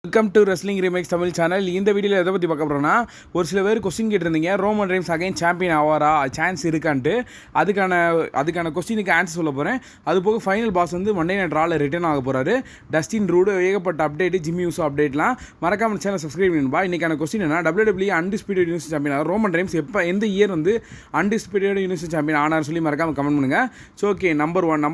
Welcome to wrestling remakes Tamil channel. இந்த வீடியோவில் எதை பற்றி பார்க்க போகிறோன்னா, ஒரு சில பேர் கொஸ்டின் கேட்டிருந்தீங்க, ரோமன் ரெயின்ஸ் அகைன் சாம்பியன் ஆவாரா, சான்ஸ் இருக்கான்ட்டு. அதுக்கான கொஸ்டினுக்கு ஆன்சர் சொல்ல போகிறேன். அது போக ஃபைனல் பாஸ் வந்து மண்டே நைட் ராவில் ரிட்டர்ன் ஆக போகிறாரு. டஸ்டின் ரூடு ஏகப்பட்ட அப்டேட்டு, ஜிம்மி யூஸோ அப்டேட்லாம் மறக்காம சேனல் சப்ஸ்கிரைப் பண்ணுவா. இன்றைக்கான கொஸ்டின் என்ன, WWE அன்டிஸ்பியூட்டட் யூனிவர்ஸ் சாம்பியன் ஆகும் ரோமன் ரெயின்ஸ் எந்த இயர் வந்து அன்டிஸ்பியூட்டட் யூனிவர்ஸ் சாம்பியன் ஆனார் சொல்லி மறக்காம கமெண்ட் பண்ணுங்கள். So okay, number one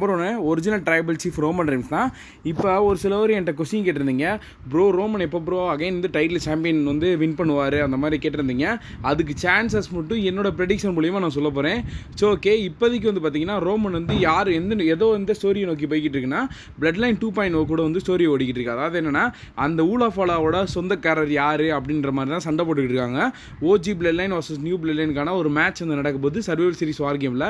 original tribal chief Roman Reigns தான். இப்போ ஒரு சிலவர் என்கிட்ட கொஸ்டின் கேட்டிருந்தீங்க, ப்ரோ ரோமன் எப்போ ப்ரோ அகைன் வந்து டைட்டில் சாம்பியன் வந்து வின் பண்ணுவார் அந்த மாதிரி கேட்டிருந்தீங்க. அதுக்கு சான்சஸ் மட்டும் என்னோட ப்ரெடிக்ஷன் மூலியமாக நான் சொல்ல போகிறேன். ஸோ ஓகே, இப்போதைக்கு வந்து பார்த்தீங்கன்னா ரோமன் வந்து யார் ஏதோ வந்து ஸ்டோரியை நோக்கி போய்கிட்டு இருக்குன்னா, பிளட் லைன் 2.0 கூட வந்து ஸ்டோரி ஓடிக்கிட்டு இருக்கு. அதாவது என்னென்னா, அந்த ஊலாஃபாலாவோட சொந்தக்காரர் யார் அப்படின்ற மாதிரி தான் சண்டை போட்டுக்கிட்டு இருக்காங்க. OG blood line versus new blood லைனுக்கான ஒரு மேட்ச் வந்து நடக்கும்போது சர்வைவல் சீரிஸ் வார் கேமில்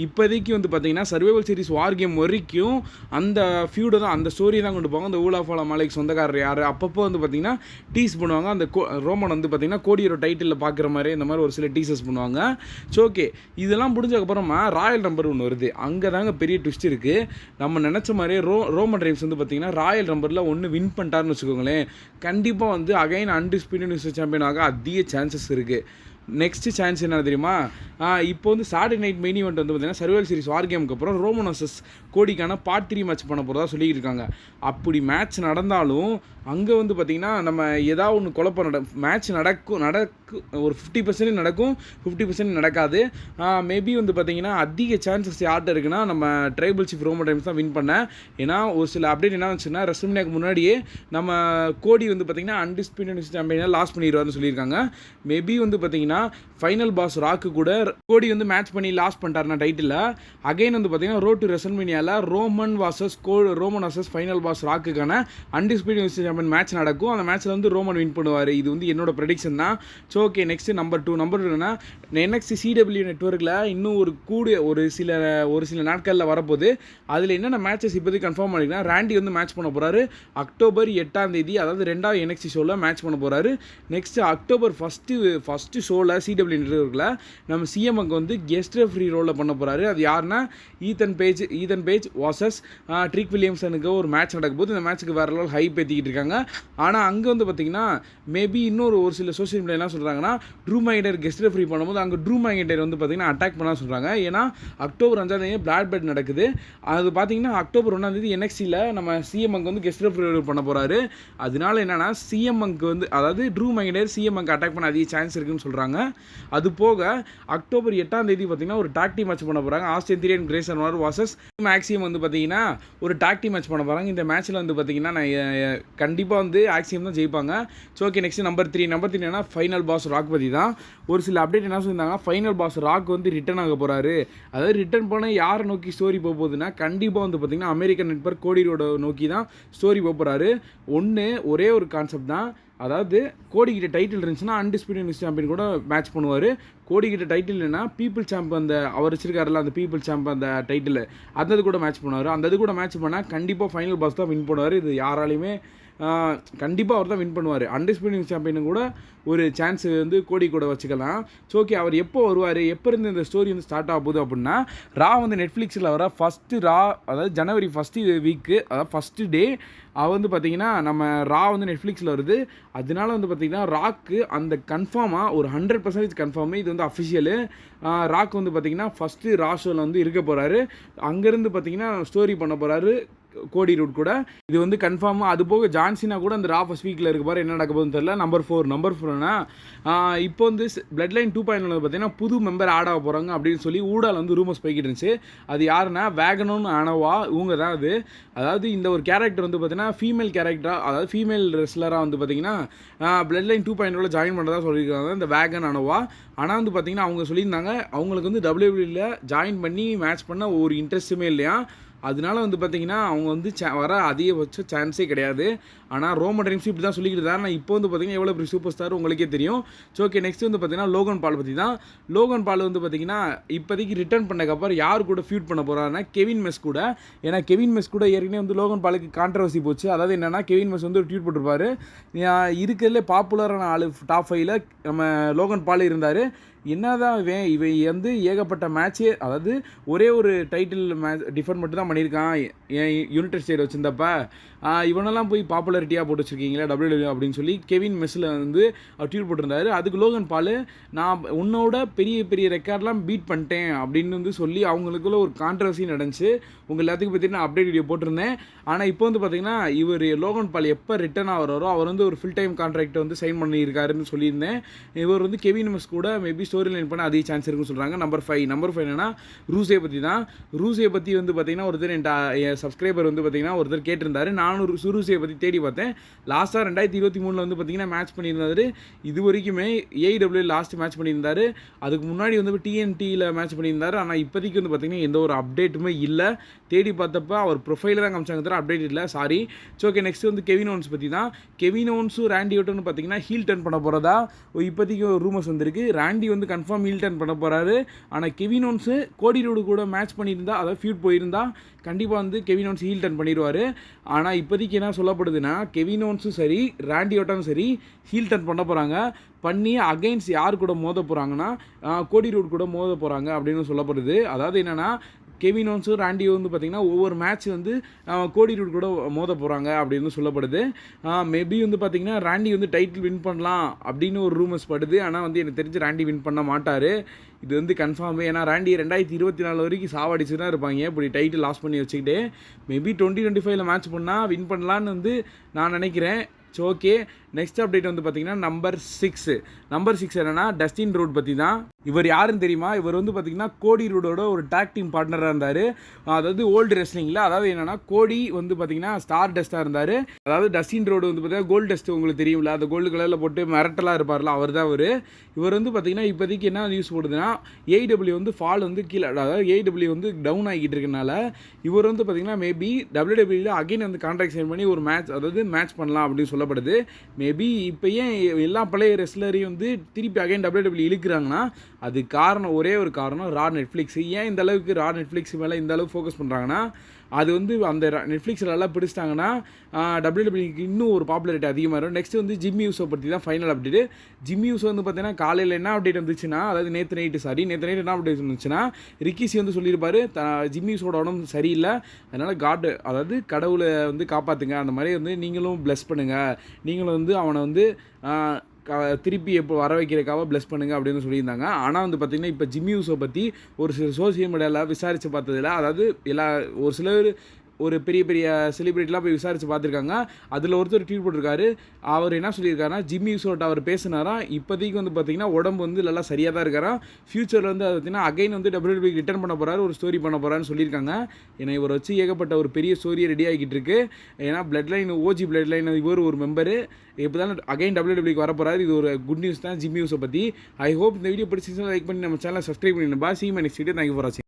இப்போதைக்கு வந்து பார்த்தீங்கன்னா சர்வைவல் சீரிஸ் வார் கேம் வரைக்கும் அந்த ஃபியூடு தான், அந்த ஸ்டோரி தான் கொண்டு போவாங்க. அந்த ஊலாஃபாலா மாலைக்கு சொந்தக்காரர் யார் அப்பப்போ வந்து பார்த்தீங்கன்னா டீஸ் பண்ணுவாங்க. அந்த ரோமன் வந்து பார்த்தீங்கன்னா கோடியோட டைட்டிலில் பார்க்குற மாதிரி இந்த மாதிரி ஒரு சில டீசர்ஸ் பண்ணுவாங்க. ஸோ ஓகே, இதெல்லாம் முடிஞ்சதுக்கப்புறமா ராயல் நம்பர் ஒன்று வருது. அங்கே தாங்க பெரிய ட்விஸ்ட் இருக்குது. நம்ம நினச்ச மாதிரியே ரோமன் ரெயின்ஸ் வந்து பார்த்தீங்கன்னா ராயல் நம்பரில் ஒன்று வின் பண்ணிட்டாருன்னு வச்சுக்கோங்களேன், கண்டிப்பாக வந்து அகைன் அன்டிஸ்பியூட்டட் யூனிவர்ஸ் சாம்பியன் ஆக அதிக சான்சஸ் இருக்குது. நெக்ஸ்ட் சான்ஸ் என்ன தெரியுமா, இப்போ வந்து சாட்டர்டே நைட் மெயின் ஈவெண்ட் வந்து பார்த்தீங்கன்னா சர்வைவல் சீரிஸ் வார் கேமுக்கு அப்புறம் ரோமன் வர்சஸ் கோடிக்கான பார்ட் 3 மேட்ச் பண்ண போகிறதா சொல்லிட்டு இருக்காங்க. அப்படி மேட்ச் நடந்தாலும் அங்கே வந்து பார்த்திங்கன்னா நம்ம ஏதாவது ஒன்று குழப்பம் மேட்ச் நடக்கும் ஒரு 50% நடக்கும், 50% நடக்காது. மேபி வந்து பார்த்திங்கன்னா அதிக சான்சஸ் யார்கிட்ட இருக்குன்னா நம்ம ட்ரைபல் சீஃப் ரோமன் ரெயின்ஸ் தான் வின் பண்ணேன். ஏன்னா ஒரு சில அப்டேட் என்ன வந்துச்சுன்னா, ரெஸ்ல்மேனியாக்கு முன்னாடியே நம்ம கோடி வந்து பார்த்திங்கன்னா அன்டிஸ்பியூட்டட் சாம்பியனாக லாஸ் பண்ணிடுவார்னு சொல்லியிருக்காங்க. மேபி வந்து பார்த்திங்கன்னா ஃபைனல் பாஸ் ராக்கு கூட கோடி வந்து மேட்ச் பண்ணி லாஸ் பண்ணிட்டாருன்னா டைட்டில் அகைன் வந்து பார்த்தீங்கன்னா ரோட் டு ரெஸ்ல்மேனியாவில் ரோமன் வர்சஸ் ஃபைனல் பாஸ் ராக்குக்கான அன்டிஸ்பியூட்டட் சாம்பியன் மேட்ச் நடக்கும். அந்த மேட்ச்சில் வந்து ரோமன் வின் பண்ணுவார். இது வந்து என்னோட ப்ரெடிக்ஷன் தான். So okay, next number two என்னன்னா, NXT CW நெட்வொர்க்கில் இன்னும் ஒரு சில நாட்களில் வரப்போகுது. அதில் என்னென்ன மேட்சஸ் இப்போதைக்கு கன்ஃபார்ம் பண்ணிங்கன்னா, ராண்டி வந்து மேட்ச் பண்ண போகிறாரு அக்டோபர் 8 அதாவது 2வது NXT ஷோவில் மேட்ச் பண்ண போகிறாரு. நெக்ஸ்ட் அக்டோபர் ஃபஸ்ட்டு ஷோவில் CW நெட்வொர்க்கில் நம்ம சிஎம்க்கு வந்து கெஸ்ட் ரெஃப்ரி ரோலில் பண்ண போகிறாரு. அது யாருன்னா ஈதன் பேஜ் வாசஸ் ட்ரிக் வில்லியம்சனுக்கு ஒரு மேட்ச் நடக்கும் போது இந்த மேட்ச்சுக்கு வேறு லெவல் ஹைப் ஏற்றிக்கிட்டு இருக்காங்க. ஆனால் அங்கே வந்து பார்த்திங்கன்னா மேபி ஒரு சில சோஷியல் மீடியா என்ன சொல்கிறாங்கன்னா, ட்ரூ மேக்கின்டையர் கெஸ்ட் ரெஃப்ரி பண்ணும்போது அங்கே ட்ரூ மேக்கின்டையர் வந்து பார்த்திங்கன்னா அட்டாக் பண்ண சொல்கிறாங்க. ஏன்னா அக்டோபர் 5 பிளாட் பெட் நடக்குது. அது பார்த்திங்கன்னா அக்டோபர் 1 NXTயில் நம்ம சிஎம்க்கு வந்து கெஸ்ட் ரெஃப்ரி பண்ண போகிறாரு. அதனால என்னென்னா சிஎம்க்கு வந்து அதாவது ட்ரூ மேக்கின்டையர் சிஎம்க்கு அட்டாக் பண்ண அதிக சான்ஸ் இருக்குன்னு சொல்கிறாங்க. அது போக அக்டோபர் 8 பார்த்தீங்கன்னா ஒரு டாக் டீம் மேட்ச் பண்ண போகிறாங்க. Austin theory and Grayson versus Axiom வந்து பார்த்தீங்கன்னா ஒரு டாக் டீம் மேட்ச் பண்ண போகிறாங்க. இந்த மேட்ச்சில் வந்து பார்த்தீங்கன்னா நான் கண்டிப்பாக வந்து ஆக்சியம் தான் ஜெயிப்பாங்க. So okay, next number three என்னன்னா ஃபைனல் பாஸ் ராக் பற்றி தான். ஒரு சில அப்டேட் என்ன சொல்லியிருந்தாங்க, ஃபைனல் பாஸ் ராக் வந்து ரிட்டர்ன் ஆக போகிறாரு. அதாவது ரிட்டர்ன் பண்ண யாரை நோக்கி ஸ்டோரி போக போகுதுன்னா, கண்டிப்பாக வந்து பார்த்தீங்கன்னா அமெரிக்கன் நெட்வொர்க் கோடி ரோட நோக்கி தான் ஸ்டோரி போக போகிறாரு. ஒரே ஒரு கான்செப்ட் தான், அதாவது கோடிக்கிட்ட டைட்டில் இருந்துச்சுன்னா அன்டிஸ்பியூட்டட் சாம்பியன் கூட மேட்ச் பண்ணுவார். கோடிக்கிட்ட டைட்டில் இல்லைன்னா பீப்புள் சாம்ப் அவர் வச்சிருக்காருல அந்த பீப்புள் சாம்ப் அந்த டைட்டில் அந்த கூட மேட்ச் பண்ணுவார். அந்த கூட மேட்ச் பண்ணால் கண்டிப்பாக ஃபைனல் பாஸ் தான் வின் பண்ணுவார். இது யாராலையுமே கண்டிப்பாக அவர் தான் வின் பண்ணுவார். அன்டிஸ்பியூட்டட் சாம்பியனும் கூட ஒரு சான்ஸ் வந்து கோடி கூட வச்சுக்கலாம். ஸோ ஓகே, அவர் எப்போ வருவார், எப்போ இருந்து இந்த ஸ்டோரி வந்து ஸ்டார்ட் ஆக போகுது அப்படின்னா, ரா வந்து நெட்ஃப்ளிக்ஸில் வர ஃபஸ்ட்டு ரா, அதாவது ஜனவரி வீக்கு அதாவது ஃபஸ்ட்டு டே வந்து பார்த்திங்கன்னா நம்ம ரா வந்து நெட்ஃப்ளிக்ஸில் வருது. அதனால வந்து பார்த்திங்கன்னா ராக்கு அந்த கன்ஃபார்மாக ஒரு 100% கன்ஃபார்மு, இது வந்து அஃபிஷியலு. ராக் வந்து பார்த்திங்கன்னா ஃபஸ்ட்டு ரா ஷோவில் வந்து இருக்க போகிறாரு. அங்கேருந்து பார்த்திங்கன்னா ஸ்டோரி பண்ண போகிறாரு கோடி ரூட் கூட. இது வந்து கன்ஃபார்ம். அது போக ஜான்சினா கூட அந்த ரா ஃபர்ஸ்ட் வீக்கில் இருக்க பாரு, என்ன நடக்க போகுதுன்னு தெரியல. நம்பர் ஃபோர்னா இப்போ வந்து பிளட் லைன் 2.0 பார்த்தீங்கன்னா புது மெம்பர் ஆட் ஆக போகிறாங்க அப்படின்னு சொல்லி ஊடால் வந்து ரூமர்ஸ் போய்கிட்டு இருந்துச்சு. அது யாருன்னா வேகனோன்னு ஆனவா, இவங்க தான் அது. அதாவது இந்த ஒரு கேரக்டர் வந்து பார்த்தீங்கன்னா ஃபீமேல் கேரக்டராக, அதாவது ஃபீமேல் ரெஸ்லராக வந்து பார்த்தீங்கன்னா பிளட் லைன் 2.0 ஜாயின் பண்ணுறதா சொல்லியிருக்காங்க இந்த வேகன் ஆனவா. ஆனால் வந்து பார்த்தீங்கன்னா அவங்க சொல்லியிருந்தாங்க அவங்களுக்கு வந்து WWE ஜாயின் பண்ணி மேட்ச் பண்ண ஒரு இன்ட்ரெஸ்ட்டுமே இல்லையா. அதனால வந்து பார்த்தீங்கன்னா அவங்க வந்து வர அதிகபட்ச சான்ஸே கிடையாது. ஆனால் ரோமன் ரெயின்ஸ் இப்படி தான் சொல்லிக்கிட்டு தான். ஆனால் இப்போ வந்து பார்த்தீங்கன்னா எவ்வளோ பெரிய சூப்பர் ஸ்டார் உங்களுக்கே தெரியும். ஸோ ஓகே, நெக்ஸ்ட் வந்து பார்த்தீங்கன்னா லோகன் பால் பற்றி தான். லோகன் பால் வந்து பார்த்தீங்கன்னா இப்போதைக்கு ரிட்டர்ன் பண்ணக்கப்புறம் யார் கூட ஃபியூட் பண்ண போகிறாருன்னா கெவின் மெஸ் கூட. ஏன்னா கெவின் மெஸ் கூட ஏற்கனவே வந்து லோகன் பாலுக்கு கான்ட்ரவர்சி போச்சு. அதாவது என்னென்னா கெவின் மெஸ் வந்து ஒரு ட்வீட் போட்டிருப்பாரு, இருக்கிறதுலே பாப்புலரான ஆள் டாப் 5ல் நம்ம லோகன் பால் இருந்தார். என்னதான் இவன் வந்து ஏகப்பட்ட மேட்சே, அதாவது ஒரே ஒரு டைட்டில் மேட்ச் டிஃபர் மட்டும் தான் பண்ணியிருக்கான். என் யுனைடெட் ஸ்டேட் வச்சிருந்தப்ப இவனெல்லாம் போய் பாப்புலாரிட்டியாக போட்டு வச்சுருக்கீங்களா WWE அப்படின்னு சொல்லி கெவின் மெஸ்ஸில் வந்து அவர் ட்வீட் போட்டிருந்தாரு. அதுக்கு லோகன் பால் நான் உன்னோட பெரிய பெரிய ரெக்கார்ட்லாம் பீட் பண்ணிட்டேன் அப்படின்னு வந்து சொல்லி அவங்களுக்குள்ள ஒரு கான்ட்ரவர்சி நடந்துச்சு. உங்கள் எல்லாத்துக்கும் பற்றி நான் அப்டேட் வீடியோ போட்டிருந்தேன். ஆனால் இப்போ வந்து பார்த்தீங்கன்னா இவர் லோகன் பால் எப்போ ரிட்டர்ன் ஆகிறாரோ அவர் வந்து ஒரு ஃபுல் டைம் கான்ட்ராக்டை வந்து சைன் பண்ணியிருக்காருன்னு சொல்லியிருந்தேன். இவர் வந்து கெவின் மெஸ் கூட மேபி ஸ்டோரி லைன் பண்ண அதிக சான்ஸ் இருக்குன்னு சொல்கிறாங்க. நம்பர் 5 என்னன்னா ரூஸே பற்றி தான். ரூஸே பற்றி வந்து பார்த்தீங்கன்னா ஒருத்தர் என் சப்ஸ்கிரைபர் வந்து பார்த்தீங்கன்னா ஒருத்தர் கேட்டிருந்தாரு. நானும் ரூஸே பற்றி தேடி பார்த்தேன். லாஸ்ட்டாக 2023 வந்து பார்த்தீங்கன்னா மேட்ச் பண்ணியிருந்தாரு. இது வரைக்குமே AEW லாஸ்ட் மேட்ச் பண்ணியிருந்தாரு. அதுக்கு முன்னாடி வந்து TNTயில் மேட்ச் பண்ணியிருந்தாரு. ஆனால் இப்போதைக்கு வந்து பார்த்தீங்கன்னா எந்த ஒரு அப்டேட்டுமே இல்லை. தேடி பார்த்தப்ப அவர் ப்ரொஃபைலில் தான் காமிச்சாங்க தவிர அப்டேட் இல்லை. சாரி. ஓகே, நெக்ஸ்ட் வந்து கெவின் ஓவன்ஸ் பற்றி தான். கெவின் ஓவன்ஸும் ராண்டி ஓட்டன்னு பார்த்தீங்கன்னா ஹீல் டர்ன் பண்ண போகிறதா இப்போதைக்கு ஒரு ரூமர்ஸ் வந்திருக்கு. ராண்டி வந்து கன்ஃபார்ம் ஹீல் டர்ன் பண்ண போகிறாரு. ஆனால் கெவின் ஓவன்ஸு கோடி ரோடு கூட மேட்ச் பண்ணியிருந்தா, அதாவது ஃபியூட் போயிருந்தா கண்டிப்பாக வந்து கெவின் ஓவன்ஸ் ஹீல் டர்ன் பண்ணிடுவார். ஆனால் இப்போதைக்கு என்ன சொல்லப்படுதுன்னா கெவின் ஓவன்ஸும் சரி ராண்டி ஓட்டனும் சரி ஹீல் டர்ன் பண்ண போகிறாங்க. பண்ணி அகைன்ஸ்ட் யார் கூட மோத போகிறாங்கன்னா கோடி ரோடு கூட மோத போகிறாங்க அப்படின்னு சொல்லப்படுது. அதாவது என்னென்னா கெவின் ஓவன்ஸும் ராண்டியும் வந்து பார்த்திங்கன்னா ஒவ்வொரு மேட்ச் வந்து கோடி ரோடு கூட மோத போகிறாங்க அப்படின்னு சொல்லப்படுது. மேபி வந்து பார்த்திங்கன்னா ராண்டி வந்து டைட்டில் வின் பண்ணலாம் அப்படின்னு ஒரு ரூமர்ஸ் படுது. ஆனால் வந்து எனக்கு தெரிஞ்சு ராண்டி வின் பண்ண மாட்டார். இது வந்து கன்ஃபார்ம். ஏன்னா ராண்டி 2024 வரைக்கும் சாவடிச்சு தான் இருப்பாங்க இப்படி டைட்டில் லாஸ் பண்ணி வச்சுக்கிட்டு. மேபி 2025 மேட்ச் பண்ணால் வின் பண்ணலான்னு வந்து நான் நினைக்கிறேன். ஓகே, நெக்ஸ்ட் அப்டேட் வந்து பார்த்தீங்கன்னா நம்பர் 6 என்னன்னா டஸ்டின் ரோட் பற்றி தான். இவர் யாருன்னு தெரியுமா? இவர் வந்து பார்த்தீங்கன்னா கோடி ரோடோட ஒரு டாக் டீம் பார்ட்னராக இருந்தார். அதாவது ஓல்டு ரெஸ்லிங்கில். அதாவது என்னென்னா கோடி வந்து பார்த்தீங்கன்னா ஸ்டார் டஸ்ட்டாக இருந்தார். அதாவது டஸ்டின் ரோடு வந்து பார்த்தீங்கன்னா கோல்டு டஸ்ட் உங்களுக்கு தெரியும்ல, அந்த கோல்டு கலரில் போட்டு மிரட்டலாக இருப்பார்ல, அவர் தான் இவர் வந்து பார்த்தீங்கன்னா இப்போதைக்கு என்ன நியூஸ் போடுதுன்னா AEW வந்து ஃபால் வந்து கீழே, அதாவது AEW வந்து டவுன் ஆகிட்டு இருக்கனால இவர் வந்து பார்த்தீங்கன்னா மேபி WWE அகைன் வந்து கான்ட்ராக்ட் சைன் பண்ணி ஒரு மேட்ச், அதாவது மேட்ச் பண்ணலாம் அப்படின்னு சொல்லப்படுது. மேபி இப்போ ஏன் எல்லா பழைய ரெஸ்லரையும் வந்து திருப்பி அகைன் WWE இழுக்கிறாங்கன்னா அது காரணம், ஒரே ஒரு காரணம் நெட்ஃப்ளிக்ஸ். ஏன் இந்த அளவுக்கு நெட்ஃப்ளிக்ஸ் மேலே இந்த அளவுக்கு ஃபோக்கஸ் பண்ணுறாங்கன்னா அது வந்து அந்த நெட்ஃப்ளிக்ஸில் எல்லாம் பிடிச்சிட்டாங்கன்னா WWE இன்னும் ஒரு பாப்புலாரிட்டி அதிகமாக இருக்கும். நெக்ஸ்ட் வந்து ஜிம்மி யூஸோ பற்றி தான் ஃபைனல் அப்டேட்டு. ஜிம்மி யூஸோ வந்து பார்த்தீங்கன்னா காலையில் என்ன அப்டேட் வந்துச்சுன்னா, அதாவது நேற்று நைட்டு என்ன அப்டேட் வந்துச்சுன்னா ரிக்கிசி வந்து சொல்லியிருப்பார் ஜிம்மி யூஸோட உடம்பு சரியில்லை, அதனால் அதாவது கடவுளை வந்து காப்பாற்றுங்க, அந்த மாதிரி வந்து நீங்களும் ப்ளஸ் பண்ணுங்கள், நீங்களும் வந்து அவனை வந்து திருப்பி எப்போ வர வைக்கிறக்காக ப்ளஸ் பண்ணுங்கள் அப்படின்னு சொல்லியிருந்தாங்க. ஆனால் வந்து பார்த்திங்கன்னா இப்போ ஜிம்மி யூஸோ பற்றி ஒரு சில சோசியல் மீடியாவில் விசாரித்து பார்த்ததில்ல, அதாவது ஒரு சிலர் ஒரு பெரிய பெரிய செலிபிரிட்டிலாம் போய் விசாரித்து பார்த்துருக்காங்க. அதில் ஒருத்தர் ட்வீட் போட்டிருக்காரு. அவர் என்ன சொல்லியிருக்காருன்னா ஜிம்மி யூஸோட்ட அவர் பேசினாராம். இப்போதைக்கு வந்து பார்த்திங்கன்னா உடம்பு வந்து நல்லா சரியாக தான் இருக்காராம். ஃப்யூச்சரில் வந்து அது பார்த்திங்கன்னா அகைன் வந்து WWE ரிட்டர்ன் பண்ண போகிறாரு, ஒரு ஸ்டோரி பண்ண போகிறான்னு சொல்லியிருக்காங்க. ஏன்னா இவர் வச்சு ஏகப்பட்ட ஒரு பெரிய ஸ்டோரியை ரெடி ஆகிட்டு இருக்கு. ஏன்னா OG பிளட் லைன் இவர் ஒரு மெம்பரு. இப்போ தான் அகைன் WWE வர போகிறாரு. இது ஒரு குட் நியூஸ் தான் ஜிம்மி யூஸை பற்றி. ஐ ஹோப் இந்த வீடியோ பிடிச்சிருந்தா லைக் பண்ணி நம்ம சேனலை சப்ஸ்கிரைப் பண்ணிடுங்க. See you in my next video. Thank you for watching.